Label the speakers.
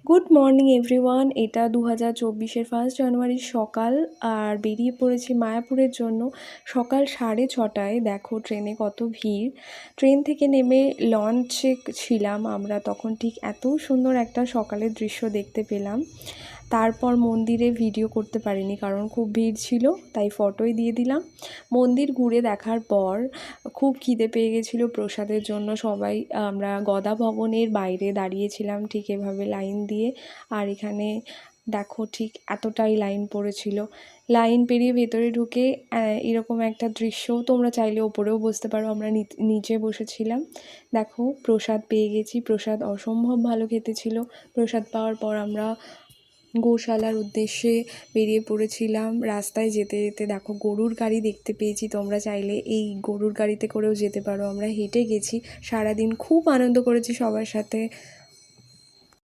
Speaker 1: Good morning everyone. এটা 2024-এর 1 জানুয়ারির সকাল, আর বেরিয়ে পড়েছি মায়াপুরের জন্য সকাল 6:30টায়। দেখো ট্রেনে কত ভিড়। ট্রেন থেকে নেমে লঞ্চে ছিলাম আমরা, তখন ঠিক এত সুন্দর একটা সকালের দৃশ্য দেখতে পেলাম। তারপর মন্দিরে ভিডিও করতে পারিনি কারণ খুব ভিড় ছিল, তাই ফটোই দিয়ে দিলাম। মন্দির ঘুরে দেখার পর খুব খিদে পেয়ে গেছিলো প্রসাদের জন্য। সবাই আমরা গদা ভবনের বাইরে দাঁড়িয়েছিলাম ঠিক এভাবে লাইন দিয়ে, আর এখানে দেখো ঠিক এতটাই লাইন পড়েছিল। লাইন পেরিয়ে ভেতরে ঢুকে এরকম একটা দৃশ্য, তোমরা চাইলে ওপরেও বসতে পারো, আমরা নিচে বসেছিলাম। দেখো প্রসাদ পেয়ে গেছি, প্রসাদ অসম্ভব ভালো খেতে ছিল। প্রসাদ পাওয়ার পর আমরা গোশালার উদ্দেশ্যে বেরিয়ে পড়েছিলাম। রাস্তায় যেতে যেতে দেখো গরুর গাড়ি দেখতে পেয়েছি, তোমরা চাইলে এই গরুর গাড়িতে করেও যেতে পারো। আমরা হেঁটে গেছি, সারাদিন খুব আনন্দ করেছি সবার সাথে।